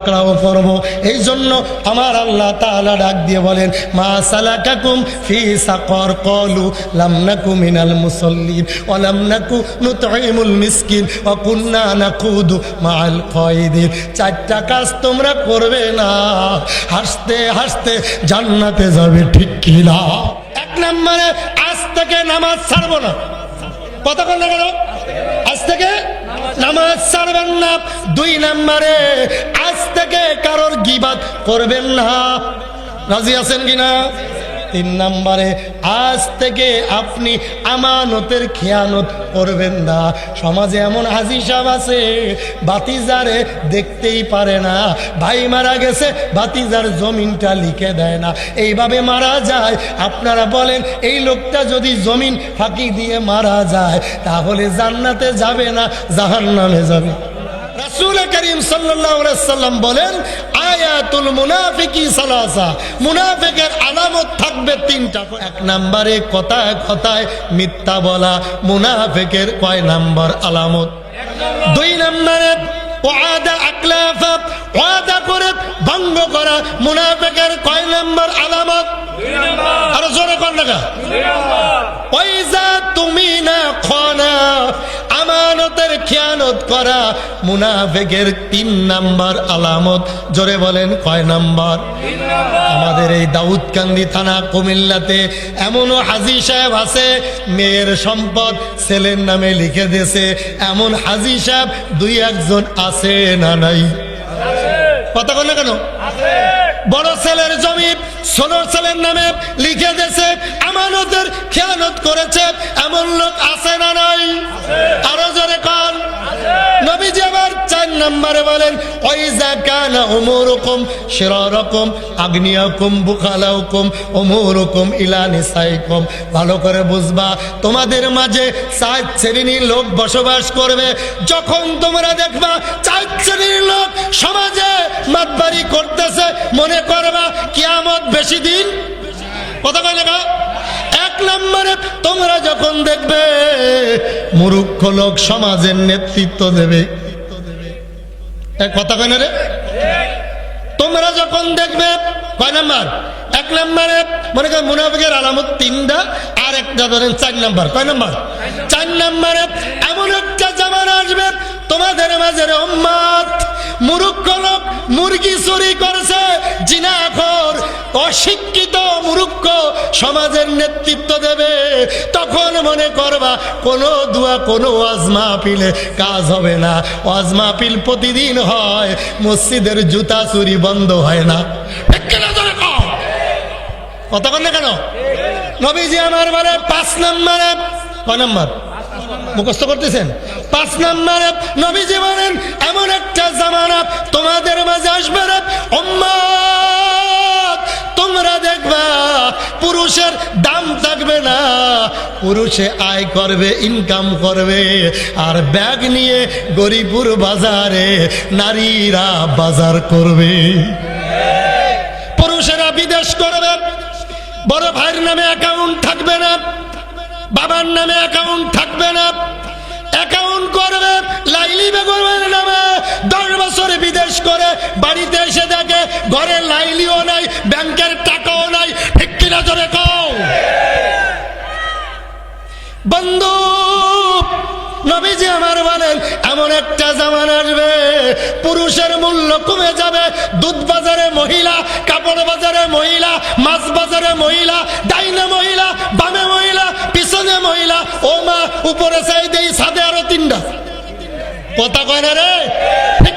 পাকড়াও করব। এই জন্য আমার আল্লাহ তাআলা ডাক দিয়ে বলেন, মা সালাকাকুম ফি সাকর ক্বালু লাম নাকু মিনাল মুসাল্লিন ওয়া লাম নাকু নুতঈমুল মিসকিন ওয়া কুন্না নাকুদু মাআল কায়দিন। চারটা কাজ তোমরা করবে না, হাসতে হাসতে জান্নাতে যাবে, ঠিক কি না? এক নম্বরে আজ থেকে নামাজ ছাড়বো না। কতক্ষণ না কেন? আজ থেকে নামাজ ছাড়বেন না। দুই নম্বরে আজ থেকে কারোর গীবাত করবেন না। রাজি আছেন কিনা? তিন নম্বরে আজ থেকে আপনি আমানতের খেয়ানত করবেন না। সমাজে এমন হাজি সাহেব আছে, ভাতিজারে দেখতেই পারে না, ভাই মারা গেছে ভাতিজার জমিনটা লিখে দেয় না, এইভাবে মারা যায়। আপনারা বলেন এই লোকটা যদি জমিন ফাঁকি দিয়ে মারা যায় তাহলে জান্নাতে যাবে না জাহান্নামে যাবে? রাসূল করিম সাল্লাল্লাহু আলাইহি সাল্লাম বলেন, আয়াতুল মুনাফিকি সালাসা, মুনাফিকের আলামত থাকবে তিনটা। এক নম্বরে কথায় কথায় মিথ্যা বলা, মুনাফিকের কয় নাম্বার আলামত? দুই নম্বরে ওয়াদা আকলাফা, ওয়াদা করে ভঙ্গ করা, মুনাফিকের কয় নাম্বার আলামত? দুই নাম্বার। আর জোরে কোন লাগা? দুই নাম্বার। ওয়াইজা তুমিনা খানা, আমানতের খেয়ানত করা, মুনাফিকের তিন নাম্বার আলামত। জোরে বলেন কয় নাম্বার? আমাদের এই দাউদকান্দি থানা কুমিল্লাতে এমনও হাজি সাহেব আছে, মেয়ের সম্পদ ছেলের নামে লিখে দিয়েছে। এমন হাজি সাহেব দুই একজন আছে না নাই? কথা বলে কেন? বড় ছেলের জমি ছোট ছেলের নামে লিখে দিয়েছে, আমানতের খেয়ানত করেছে, এমন লোক আছে না নাই? আরো জোরে কান। নবীজি আবার 4 নম্বরে বলেন, ওয়াইজা কানা উমুরুকুম শিরারাকুম আগনিয়াকুম বুখালাউকুম উমুরুকুম ইলা নিসাইকুম। ভালো করে বুঝবা, তোমাদের মাঝে 4 শ্রেণীর লোক বসবাস করবে। যখন তোমরা দেখবা 4 শ্রেণীর লোক সমাজে মাতবাড়ি করতেছে, মনে করবা কিয়ামত বেশি দিন। কথা কয় না? এক নম্বরে তোমরা যখন দেখবে মূর্খ লোক সমাজের নেতৃত্ব দেবে, কথা কয় না রে? তোমরা যখন দেখবে কয় নাম্বার? এক নম্বরে মনে করেন মুনাফিকের আলামত 3টা, আর একটা ধরেন 4 নাম্বার। কয় নাম্বার? 4 নম্বরে এমন একটা জামানা আসবে তোমাদের মাঝে উম্মত মূর্খ লোক মুরগি চুরি করছে, জিনাখোর অশিক্ষিত মূর্খ সমাজের নেতৃত্ব দেবে। তখন মনে করবা কোনো দোয়া কোনো ওয়াজ মাহফিলে কাজ হবে না। ওয়াজ মাহফিল প্রতিদিন হয়, মসজিদের জুতা চুরি বন্ধ হয় না। কথা বল না কেন? নবীজি আমার বলে 5 নম্বরে, কয় নম্বর মুখস্থ করতেছেন? 5 নম্বরে নবীজি বলেন, এমন একটা জামানা তোমাদের মাঝে আসবে রে উম্মত, তোমরা দেখবা পুরুষের দাম থাকবে না, পুরুষে আয় করবে, ইনকাম করবে, আর ব্যাগ নিয়ে গরিপুর বাজারে নারীরা বাজার করবে। পুরুষেরা বিদেশ করবে, বড় ভাইয়ের নামে অ্যাকাউন্ট থাকবে না, বাবার নামে অ্যাকাউন্ট থাকবে না, অ্যাকাউন্ট করবে লাইলি বেগমের নামে। 10 বছর বিদেশ করে বাড়িতে এসে দেখে ঘরে লাইলিও নাই, ব্যাংকের টাকাও নাই। ঠিক কিনা জোরে কও? বন্ধু, নবীজি আমার বলেন এমন একটা জামানা আসবে পুরুষের মূল্য কমে যাবে। দুধ বাজারে মহিলা, কাপড় বাজারে মহিলা, মাছ বাজারে মহিলা, ডাইনে মহিলা, বামে মহিলা, পিছনে মহিলা। ও মা, উপরে চাই দেই ছাদে আরো 3টা। কথা কয় না রে? ঠিক